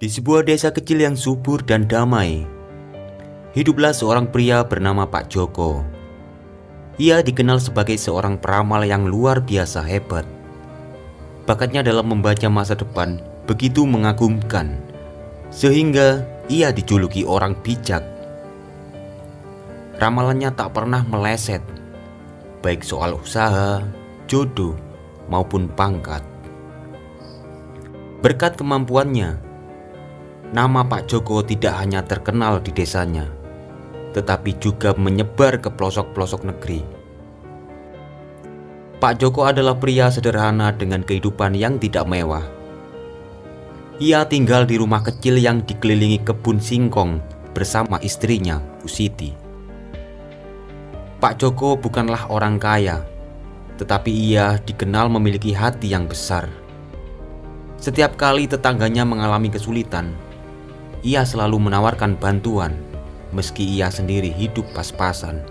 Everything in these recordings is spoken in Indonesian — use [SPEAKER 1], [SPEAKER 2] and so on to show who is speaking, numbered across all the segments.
[SPEAKER 1] Di sebuah desa kecil yang subur dan damai, hiduplah seorang pria bernama Pak Joko. Ia dikenal sebagai seorang peramal yang luar biasa hebat. Bakatnya dalam membaca masa depan begitu mengagumkan, sehingga ia dijuluki orang bijak. Ramalannya tak pernah meleset, baik soal usaha, jodoh, maupun pangkat. Berkat kemampuannya, nama Pak Joko tidak hanya terkenal di desanya, tetapi juga menyebar ke pelosok-pelosok negeri. Pak Joko adalah pria sederhana dengan kehidupan yang tidak mewah. Ia tinggal di rumah kecil yang dikelilingi kebun singkong bersama istrinya, Bu Siti. Pak Joko bukanlah orang kaya, tetapi ia dikenal memiliki hati yang besar. Setiap kali tetangganya mengalami kesulitan, ia selalu menawarkan bantuan, meski ia sendiri hidup pas-pasan.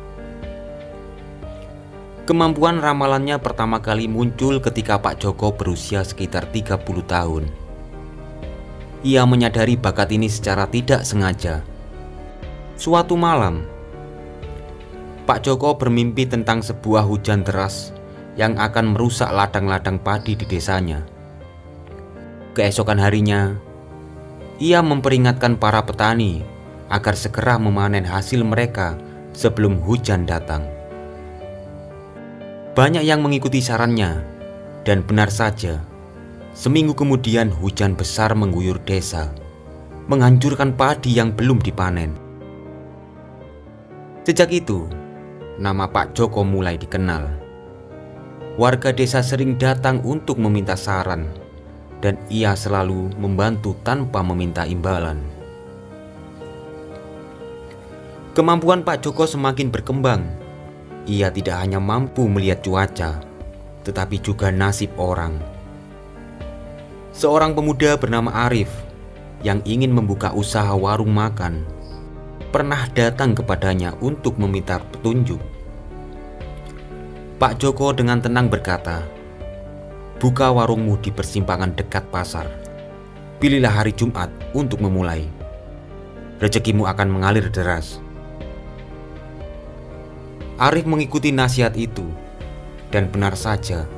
[SPEAKER 1] Kemampuan ramalannya pertama kali muncul ketika Pak Joko berusia sekitar 30 tahun. Ia menyadari bakat ini secara tidak sengaja. Suatu malam, Pak Joko bermimpi tentang sebuah hujan deras yang akan merusak ladang-ladang padi di desanya. Keesokan harinya, ia memperingatkan para petani agar segera memanen hasil mereka sebelum hujan datang. Banyak yang mengikuti sarannya, dan benar saja, seminggu kemudian hujan besar mengguyur desa, menghancurkan padi yang belum dipanen. Sejak itu, nama Pak Joko mulai dikenal. Warga desa sering datang untuk meminta saran, dan ia selalu membantu tanpa meminta imbalan. Kemampuan Pak Joko semakin berkembang. Ia tidak hanya mampu melihat cuaca, tetapi juga nasib orang. Seorang pemuda bernama Arif yang ingin membuka usaha warung makan pernah datang kepadanya untuk meminta petunjuk. Pak Joko dengan tenang berkata, "Buka warungmu di persimpangan dekat pasar. Pilihlah hari Jumat untuk memulai. Rezekimu akan mengalir deras." Arif mengikuti nasihat itu, dan benar saja,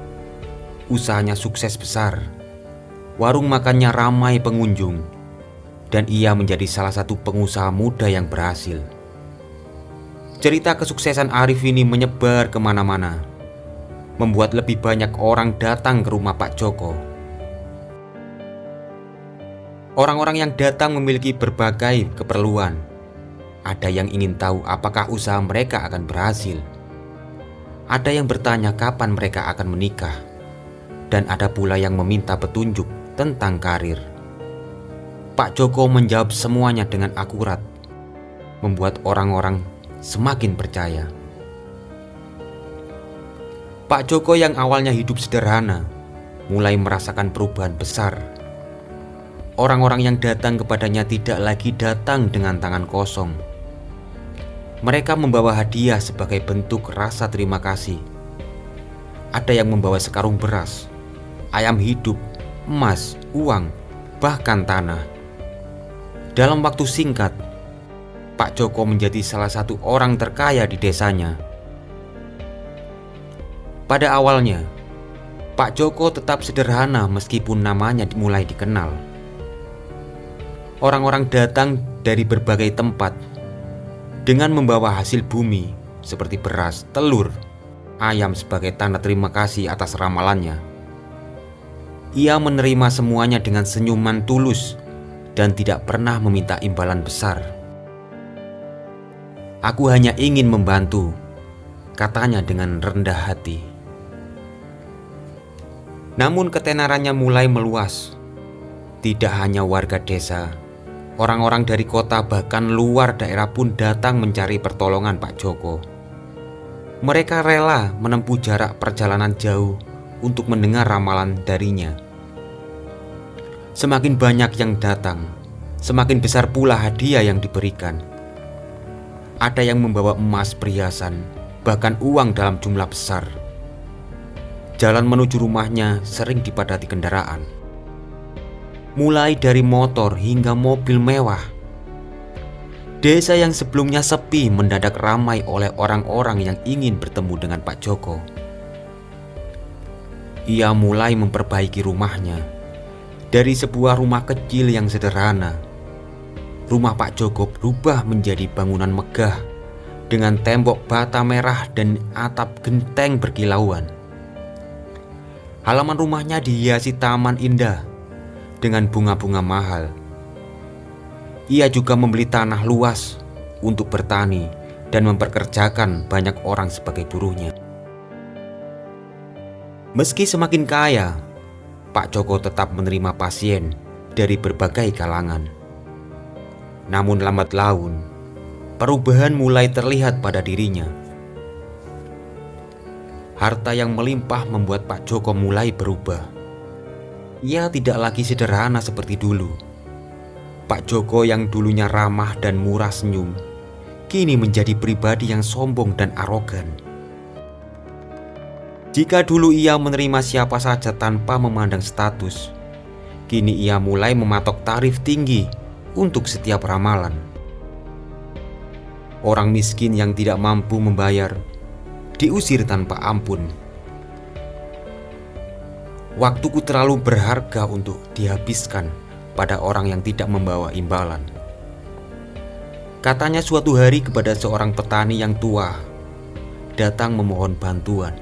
[SPEAKER 1] usahanya sukses besar. Warung makannya ramai pengunjung, dan ia menjadi salah satu pengusaha muda yang berhasil. Cerita kesuksesan Arif ini menyebar kemana-mana, membuat lebih banyak orang datang ke rumah Pak Joko. Orang-orang yang datang memiliki berbagai keperluan. Ada yang ingin tahu apakah usaha mereka akan berhasil. Ada yang bertanya kapan mereka akan menikah. Dan ada pula yang meminta petunjuk tentang karir. Pak Joko menjawab semuanya dengan akurat, membuat orang-orang semakin percaya. Pak Joko yang awalnya hidup sederhana mulai merasakan perubahan besar. Orang-orang yang datang kepadanya tidak lagi datang dengan tangan kosong. Mereka membawa hadiah sebagai bentuk rasa terima kasih. Ada yang membawa sekarung beras, ayam hidup, emas, uang, bahkan tanah. Dalam waktu singkat, Pak Joko menjadi salah satu orang terkaya di desanya. Pada awalnya, Pak Joko tetap sederhana meskipun namanya mulai dikenal. Orang-orang datang dari berbagai tempat dengan membawa hasil bumi seperti beras, telur, ayam sebagai tanda terima kasih atas ramalannya. Ia menerima semuanya dengan senyuman tulus dan tidak pernah meminta imbalan besar. "Aku hanya ingin membantu," katanya dengan rendah hati. Namun ketenarannya mulai meluas. Tidak hanya warga desa, orang-orang dari kota bahkan luar daerah pun datang mencari pertolongan Pak Joko. Mereka rela menempuh jarak perjalanan jauh untuk mendengar ramalan darinya. Semakin banyak yang datang, semakin besar pula hadiah yang diberikan. Ada yang membawa emas, perhiasan, bahkan uang dalam jumlah besar. Jalan menuju rumahnya sering dipadati kendaraan. mulai dari motor hingga mobil mewah. Desa yang sebelumnya sepi mendadak ramai oleh orang-orang yang ingin bertemu dengan Pak Joko. Ia mulai memperbaiki rumahnya. Dari sebuah rumah kecil yang sederhana, rumah Pak Joko berubah menjadi bangunan megah dengan tembok bata merah dan atap genteng berkilauan. Halaman rumahnya dihiasi taman indah dengan bunga-bunga mahal. Ia juga membeli tanah luas untuk bertani dan memperkerjakan banyak orang sebagai buruhnya. Meski semakin kaya, Pak Joko tetap menerima pasien dari berbagai kalangan. Namun lambat laun, perubahan mulai terlihat pada dirinya. Harta yang melimpah membuat Pak Joko mulai berubah. Ia tidak lagi sederhana seperti dulu. Pak Joko yang dulunya ramah dan murah senyum, kini menjadi pribadi yang sombong dan arogan. Jika dulu ia menerima siapa saja tanpa memandang status, kini ia mulai mematok tarif tinggi untuk setiap ramalan. Orang miskin yang tidak mampu membayar diusir tanpa ampun. Waktuku terlalu berharga untuk dihabiskan pada orang yang tidak membawa imbalan, katanya suatu hari kepada seorang petani yang tua datang memohon bantuan.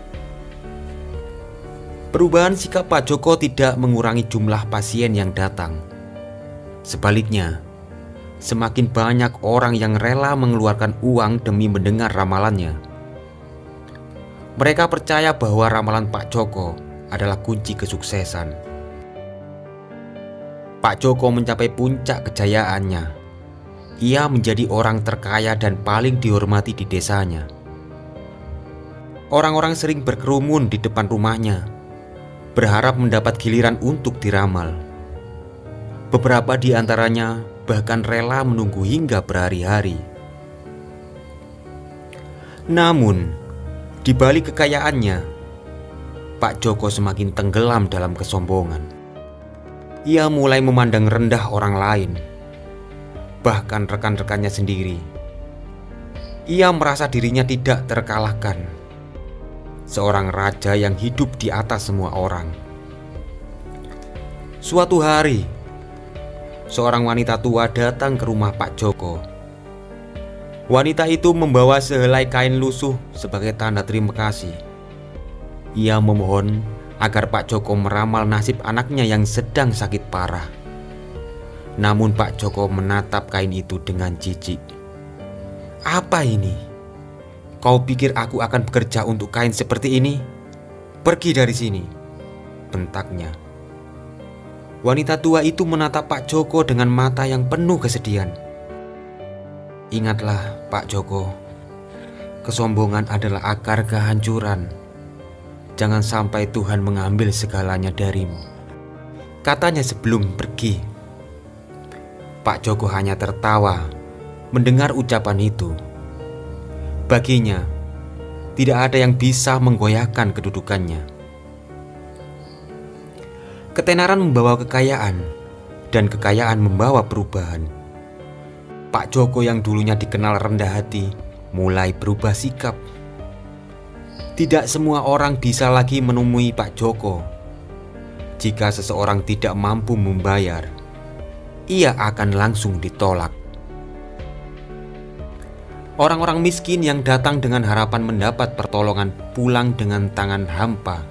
[SPEAKER 1] Perubahan sikap Pak Joko tidak mengurangi jumlah pasien yang datang. Sebaliknya, semakin banyak orang yang rela mengeluarkan uang demi mendengar ramalannya. Mereka percaya bahwa ramalan Pak Joko adalah kunci kesuksesan. Pak Joko mencapai puncak kejayaannya. Ia menjadi orang terkaya dan paling dihormati di desanya. Orang-orang sering berkerumun di depan rumahnya, berharap mendapat giliran untuk diramal. Beberapa di antaranya bahkan rela menunggu hingga berhari-hari. Namun, di balik kekayaannya, Pak Joko semakin tenggelam dalam kesombongan. Ia mulai memandang rendah orang lain, bahkan rekan-rekannya sendiri. Ia merasa dirinya tidak terkalahkan, seorang raja yang hidup di atas semua orang. Suatu hari, seorang wanita tua datang ke rumah Pak Joko. Wanita itu membawa sehelai kain lusuh sebagai tanda terima kasih. Ia memohon agar Pak Joko meramal nasib anaknya yang sedang sakit parah. Namun Pak Joko menatap kain itu dengan jijik. "Apa ini? Kau pikir aku akan bekerja untuk kain seperti ini? Pergi dari sini," bentaknya. Wanita tua itu menatap Pak Joko dengan mata yang penuh kesedihan. "Ingatlah Pak Joko, kesombongan adalah akar kehancuran. Jangan sampai Tuhan mengambil segalanya darimu," katanya sebelum pergi. Pak Joko hanya tertawa mendengar ucapan itu. Baginya, tidak ada yang bisa menggoyahkan kedudukannya. Ketenaran membawa kekayaan, dan kekayaan membawa perubahan. Pak Joko yang dulunya dikenal rendah hati, mulai berubah sikap. Tidak semua orang bisa lagi menemui Pak Joko. Jika seseorang tidak mampu membayar, ia akan langsung ditolak. Orang-orang miskin yang datang dengan harapan mendapat pertolongan pulang dengan tangan hampa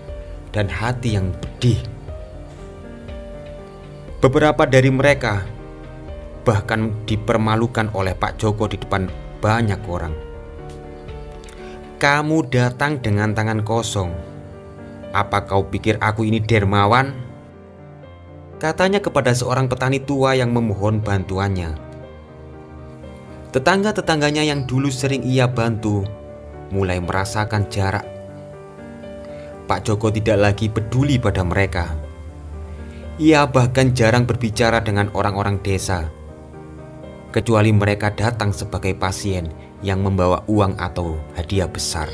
[SPEAKER 1] dan hati yang pedih. Beberapa dari mereka bahkan dipermalukan oleh Pak Joko di depan banyak orang. "Kamu datang dengan tangan kosong. Apa kau pikir aku ini dermawan?" katanya kepada seorang petani tua yang memohon bantuannya. Tetangga-tetangganya yang dulu sering ia bantu mulai merasakan jarak. Pak Joko tidak lagi peduli pada mereka. Ia bahkan jarang berbicara dengan orang-orang desa, kecuali mereka datang sebagai pasien yang membawa uang atau hadiah besar.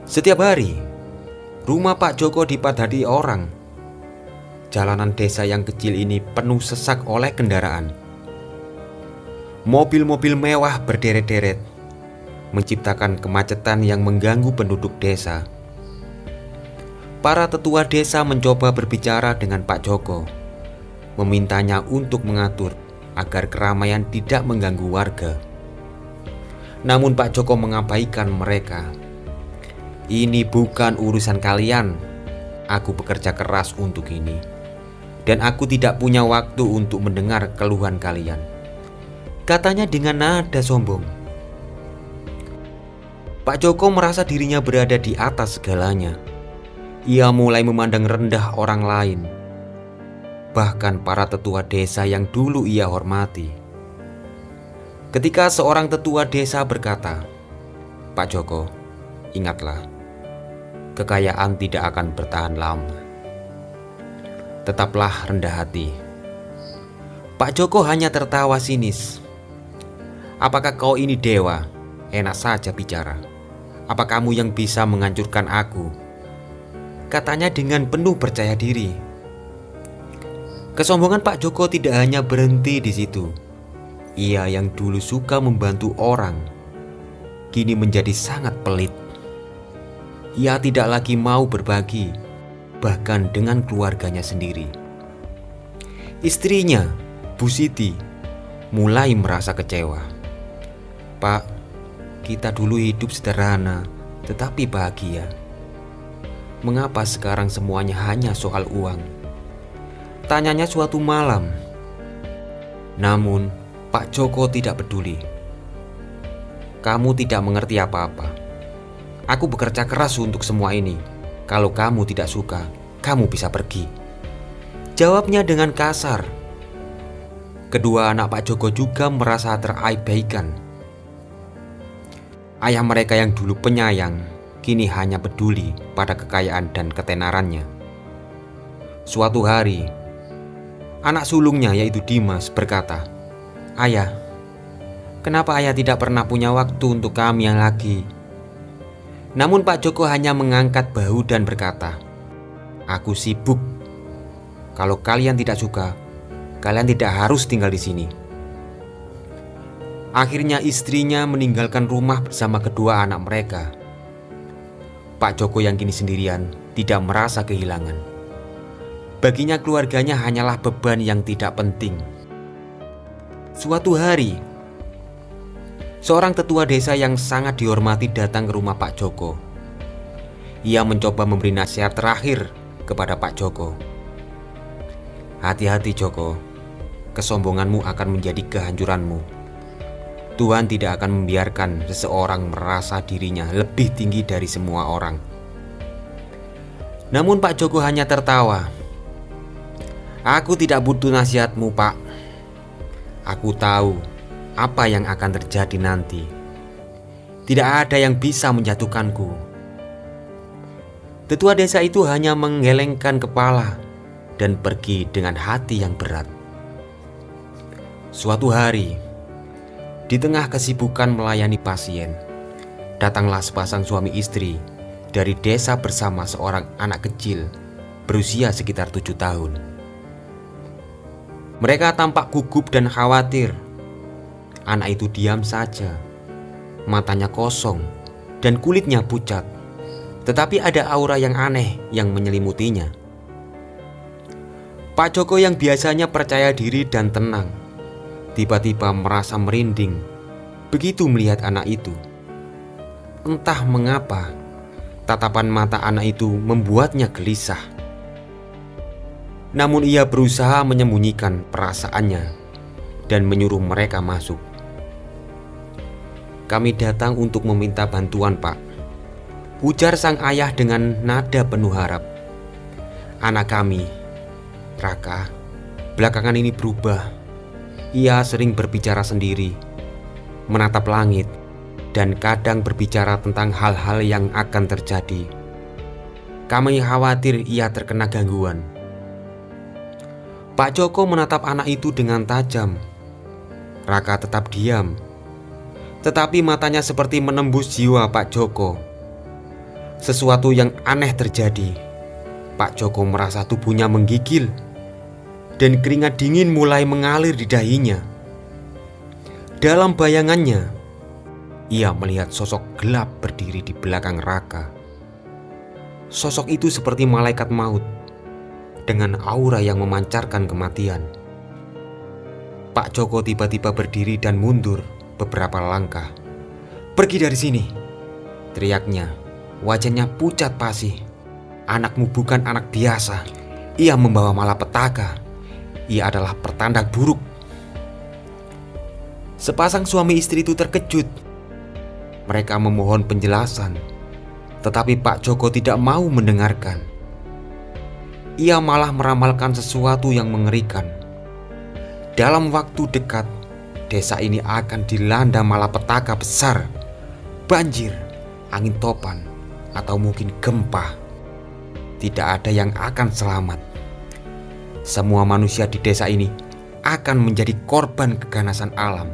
[SPEAKER 1] Setiap hari, rumah Pak Joko dipadati orang. jalanan desa yang kecil ini penuh sesak oleh kendaraan. Mobil-mobil mewah berderet-deret, menciptakan kemacetan yang mengganggu penduduk desa. Para tetua desa mencoba berbicara dengan Pak Joko, memintanya untuk mengatur agar keramaian tidak mengganggu warga. Namun Pak Joko mengabaikan mereka. "Ini bukan urusan kalian. Aku bekerja keras untuk ini, dan aku tidak punya waktu untuk mendengar keluhan kalian," katanya dengan nada sombong. Pak Joko merasa dirinya berada di atas segalanya. Ia mulai memandang rendah orang lain, bahkan para tetua desa yang dulu ia hormati. Ketika seorang tetua desa berkata, "Pak Joko, ingatlah, kekayaan tidak akan bertahan lama. Tetaplah rendah hati." Pak Joko hanya tertawa sinis. "Apakah kau ini dewa? Enak saja bicara. Apa kamu yang bisa menghancurkan aku?" katanya dengan penuh percaya diri. Kesombongan Pak Joko tidak hanya berhenti di situ. Ia yang dulu suka membantu orang, kini menjadi sangat pelit. Ia tidak lagi mau berbagi, bahkan dengan keluarganya sendiri. Istrinya, Bu Siti, mulai merasa kecewa. "Pak, kita dulu hidup sederhana, tetapi bahagia. Mengapa sekarang semuanya hanya soal uang?" tanyanya suatu malam. Namun Pak Joko tidak peduli. "Kamu tidak mengerti apa-apa. Aku bekerja keras untuk semua ini. Kalau kamu tidak suka, kamu bisa pergi," jawabnya dengan kasar. Kedua anak Pak Joko juga merasa terabaikan. Ayah mereka yang dulu penyayang, kini hanya peduli pada kekayaan dan ketenarannya. Suatu hari, anak sulungnya yaitu Dimas berkata, "Ayah, kenapa ayah tidak pernah punya waktu untuk kami yang lagi?" Namun Pak Joko hanya mengangkat bahu dan berkata, "Aku sibuk. Kalau kalian tidak suka, kalian tidak harus tinggal di sini." Akhirnya istrinya meninggalkan rumah bersama kedua anak mereka. Pak Joko yang kini sendirian tidak merasa kehilangan. Baginya keluarganya hanyalah beban yang tidak penting. Suatu hari, seorang tetua desa yang sangat dihormati datang ke rumah Pak Joko. Ia mencoba memberi nasihat terakhir kepada Pak Joko. "Hati-hati Joko, kesombonganmu akan menjadi kehancuranmu. Tuhan tidak akan membiarkan seseorang merasa dirinya lebih tinggi dari semua orang." Namun Pak Joko hanya tertawa. "Aku tidak butuh nasihatmu, Pak. Aku tahu apa yang akan terjadi nanti. Tidak ada yang bisa menjatuhkanku." Tetua desa itu hanya menggelengkan kepala dan pergi dengan hati yang berat. Suatu hari, di tengah kesibukan melayani pasien, datanglah sepasang suami istri dari desa bersama seorang anak kecil berusia sekitar 7 tahun. Mereka tampak gugup dan khawatir. Anak itu diam saja, matanya kosong dan kulitnya pucat, tetapi ada aura yang aneh yang menyelimutinya. Pak Joko yang biasanya percaya diri dan tenang, tiba-tiba merasa merinding begitu melihat anak itu. Entah mengapa, tatapan mata anak itu membuatnya gelisah. Namun ia berusaha menyembunyikan perasaannya dan menyuruh mereka masuk. "Kami datang untuk meminta bantuan, Pak," ujar sang ayah dengan nada penuh harap. "Anak kami, Raka, belakangan ini berubah. Ia sering berbicara sendiri, menatap langit, dan kadang berbicara tentang hal-hal yang akan terjadi. Kami khawatir ia terkena gangguan." Pak Joko menatap anak itu dengan tajam. Raka tetap diam, tetapi matanya seperti menembus jiwa Pak Joko. Sesuatu yang aneh terjadi. Pak Joko merasa tubuhnya menggigil dan keringat dingin mulai mengalir di dahinya. Dalam bayangannya, ia melihat sosok gelap berdiri di belakang Raka. Sosok itu seperti malaikat maut dengan aura yang memancarkan kematian. Pak Joko tiba-tiba berdiri dan mundur beberapa langkah. "Pergi dari sini!" teriaknya. Wajahnya pucat pasi. "Anakmu bukan anak biasa. Ia membawa malapetaka. Ia adalah pertanda buruk." Sepasang suami istri itu terkejut. Mereka memohon penjelasan, tetapi Pak Joko tidak mau mendengarkan. Ia malah meramalkan sesuatu yang mengerikan. Dalam waktu dekat, desa ini akan dilanda malapetaka besar, banjir, angin topan, atau mungkin gempa. Tidak ada yang akan selamat. Semua manusia di desa ini akan menjadi korban keganasan alam.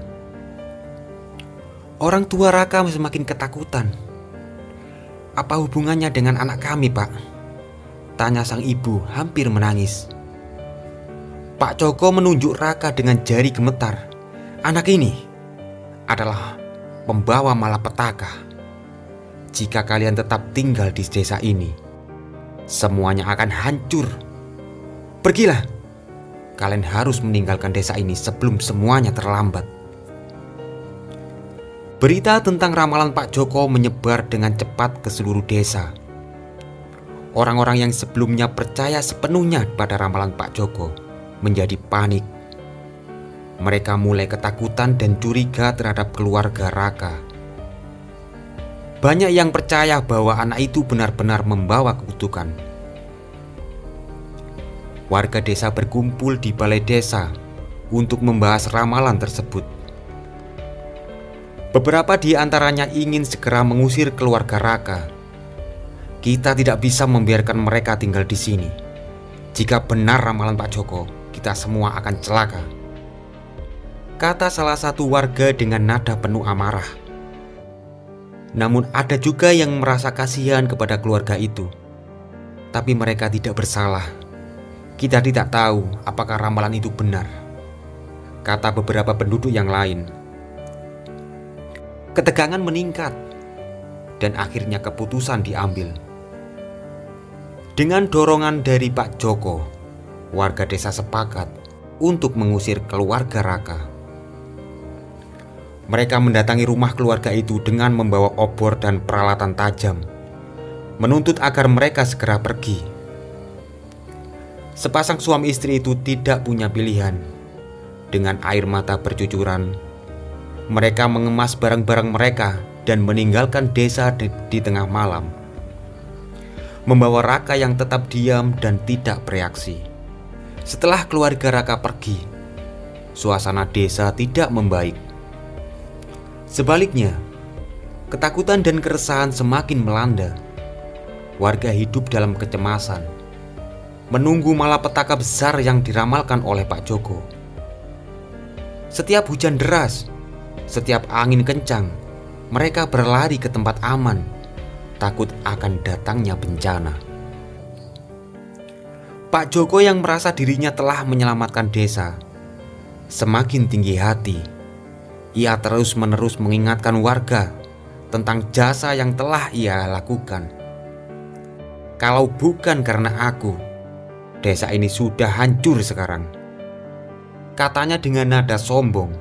[SPEAKER 1] Orang tua Raka semakin ketakutan. "Apa hubungannya dengan anak kami, Pak?" tanya sang ibu hampir menangis. Pak Joko menunjuk Raka dengan jari gemetar. "Anak ini adalah pembawa malapetaka. Jika kalian tetap tinggal di desa ini, semuanya akan hancur. Pergilah. Kalian harus meninggalkan desa ini sebelum semuanya terlambat." Berita tentang ramalan Pak Joko menyebar dengan cepat ke seluruh desa. Orang-orang yang sebelumnya percaya sepenuhnya pada ramalan Pak Joko menjadi panik. Mereka mulai ketakutan dan curiga terhadap keluarga Raka. Banyak yang percaya bahwa anak itu benar-benar membawa kebutuhan. Warga desa berkumpul di balai desa untuk membahas ramalan tersebut. Beberapa di antaranya ingin segera mengusir keluarga Raka. "Kita tidak bisa membiarkan mereka tinggal di sini. Jika benar ramalan Pak Joko, kita semua akan celaka," kata salah satu warga dengan nada penuh amarah. Namun ada juga yang merasa kasihan kepada keluarga itu. Tapi mereka tidak bersalah. "Kita tidak tahu apakah ramalan itu benar," kata beberapa penduduk yang lain. Ketegangan meningkat dan akhirnya keputusan diambil. Dengan dorongan dari Pak Joko, warga desa sepakat untuk mengusir keluarga Raka. Mereka mendatangi rumah keluarga itu dengan membawa obor dan peralatan tajam, menuntut agar mereka segera pergi. Sepasang suami istri itu tidak punya pilihan. Dengan air mata bercucuran, mereka mengemas barang-barang mereka dan meninggalkan desa di tengah malam, membawa Raka yang tetap diam dan tidak bereaksi. Setelah keluarga Raka pergi, suasana desa tidak membaik. Sebaliknya, ketakutan dan keresahan semakin melanda. Warga hidup dalam kecemasan, menunggu malapetaka besar yang diramalkan oleh Pak Joko. Setiap hujan deras, setiap angin kencang, mereka berlari ke tempat aman, takut akan datangnya bencana. Pak Joko yang merasa dirinya telah menyelamatkan desa semakin tinggi hati. Ia terus-menerus mengingatkan warga tentang jasa yang telah ia lakukan. "Kalau bukan karena aku, desa ini sudah hancur sekarang," katanya dengan nada sombong.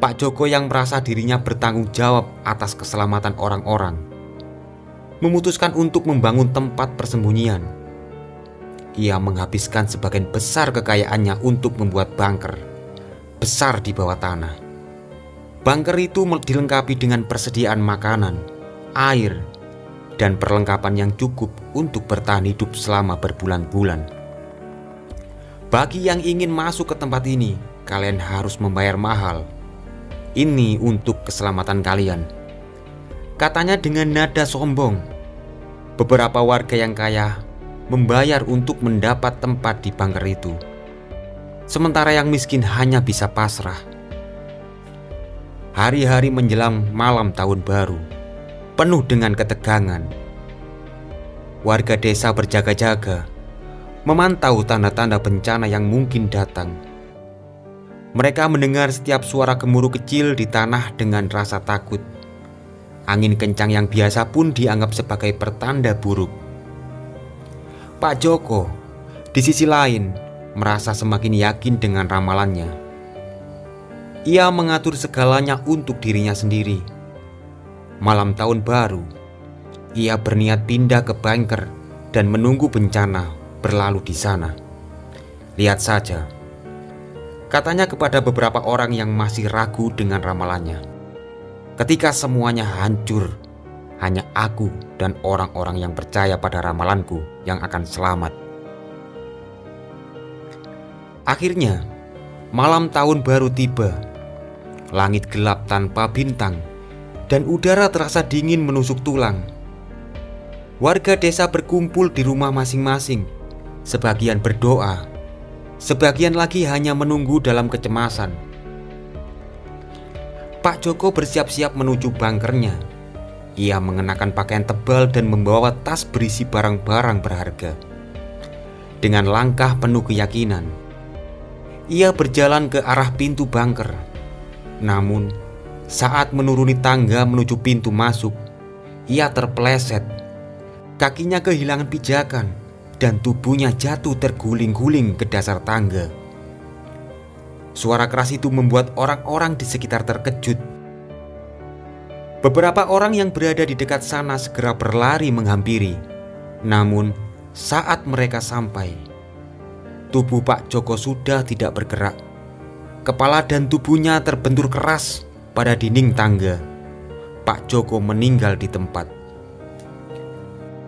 [SPEAKER 1] Pak Joko yang merasa dirinya bertanggung jawab atas keselamatan orang-orang memutuskan untuk membangun tempat persembunyian. Ia menghabiskan sebagian besar kekayaannya untuk membuat bunker besar di bawah tanah. Bunker itu dilengkapi dengan persediaan makanan, air, dan perlengkapan yang cukup untuk bertahan hidup selama berbulan-bulan. "Bagi yang ingin masuk ke tempat ini, kalian harus membayar mahal. Ini untuk keselamatan kalian," katanya dengan nada sombong. Beberapa warga yang kaya membayar untuk mendapat tempat di bunker itu, sementara yang miskin hanya bisa pasrah. Hari-hari menjelang malam tahun baru, penuh dengan ketegangan. Warga desa berjaga-jaga, memantau tanda-tanda bencana yang mungkin datang. Mereka mendengar setiap suara gemuruh kecil di tanah dengan rasa takut. Angin kencang yang biasa pun dianggap sebagai pertanda buruk. Pak Joko, di sisi lain, merasa semakin yakin dengan ramalannya. Ia mengatur segalanya untuk dirinya sendiri. Malam tahun baru, ia berniat pindah ke bunker dan menunggu bencana berlalu di sana. Lihat saja, katanya kepada beberapa orang yang masih ragu dengan ramalannya. Ketika semuanya hancur, hanya aku dan orang-orang yang percaya pada ramalanku yang akan selamat. Akhirnya, malam tahun baru tiba. Langit gelap tanpa bintang, dan udara terasa dingin menusuk tulang. Warga desa berkumpul di rumah masing-masing. Sebagian berdoa, sebagian lagi hanya menunggu dalam kecemasan. Pak Joko bersiap-siap menuju bunkernya. Ia mengenakan pakaian tebal dan membawa tas berisi barang-barang berharga. Dengan langkah penuh keyakinan, ia berjalan ke arah pintu bunker. Namun, saat menuruni tangga menuju pintu masuk, ia terpeleset. Kakinya kehilangan pijakan dan tubuhnya jatuh terguling-guling ke dasar tangga. Suara keras itu membuat orang-orang di sekitar terkejut. Beberapa orang yang berada di dekat sana segera berlari menghampiri. Namun, saat mereka sampai, tubuh Pak Joko sudah tidak bergerak. Kepala dan tubuhnya terbentur keras pada dinding tangga. Pak Joko meninggal di tempat.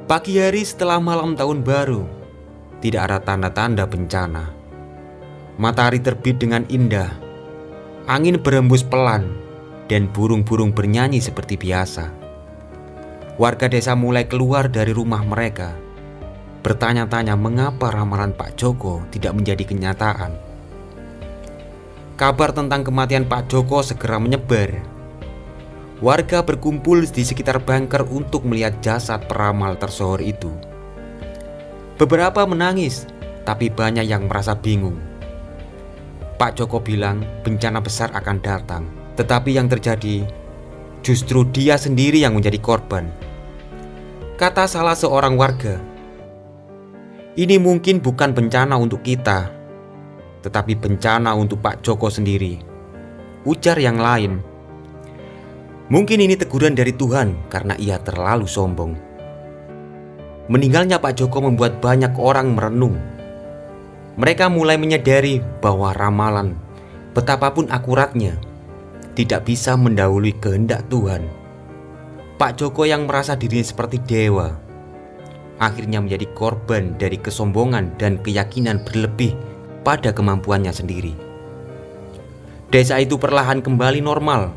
[SPEAKER 1] Pagi hari setelah malam tahun baru, tidak ada tanda-tanda bencana. Matahari terbit dengan indah. Angin berembus pelan dan burung-burung bernyanyi seperti biasa. Warga desa mulai keluar dari rumah mereka, bertanya-tanya mengapa ramalan Pak Joko tidak menjadi kenyataan. Kabar tentang kematian Pak Joko segera menyebar. Warga berkumpul di sekitar bunker untuk melihat jasad peramal tersohor itu. Beberapa menangis, tapi banyak yang merasa bingung. Pak Joko bilang bencana besar akan datang, tetapi yang terjadi justru dia sendiri yang menjadi korban. Kata salah seorang warga, "Ini mungkin bukan bencana untuk kita, tetapi bencana untuk Pak Joko sendiri." Ujar yang lain, "Mungkin ini teguran dari Tuhan karena ia terlalu sombong." Meninggalnya Pak Joko membuat banyak orang merenung. Mereka mulai menyadari bahwa ramalan, betapapun akuratnya, tidak bisa mendahului kehendak Tuhan. Pak Joko yang merasa dirinya seperti dewa, akhirnya menjadi korban dari kesombongan dan keyakinan berlebih pada kemampuannya sendiri. Desa itu perlahan kembali normal.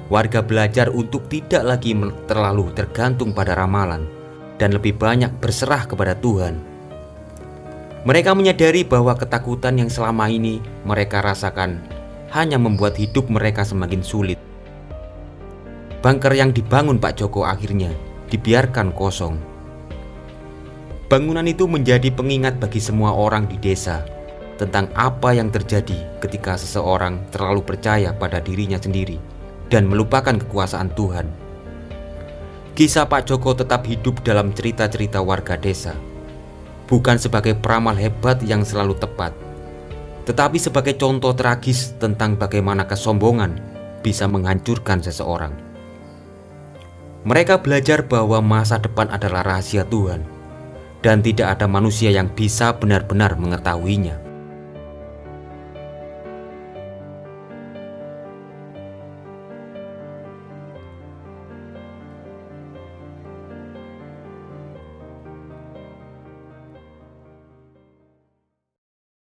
[SPEAKER 1] Warga belajar untuk tidak lagi terlalu tergantung pada ramalan dan lebih banyak berserah kepada Tuhan. Mereka menyadari bahwa ketakutan yang selama ini mereka rasakan hanya membuat hidup mereka semakin sulit. Bunker yang dibangun Pak Joko akhirnya dibiarkan kosong. Bangunan itu menjadi pengingat bagi semua orang di desa tentang apa yang terjadi ketika seseorang terlalu percaya pada dirinya sendiri dan melupakan kekuasaan Tuhan. Kisah Pak Joko tetap hidup dalam cerita-cerita warga desa, bukan sebagai peramal hebat yang selalu tepat, tetapi sebagai contoh tragis tentang bagaimana kesombongan bisa menghancurkan seseorang. Mereka belajar bahwa masa depan adalah rahasia Tuhan, dan tidak ada manusia yang bisa benar-benar mengetahuinya.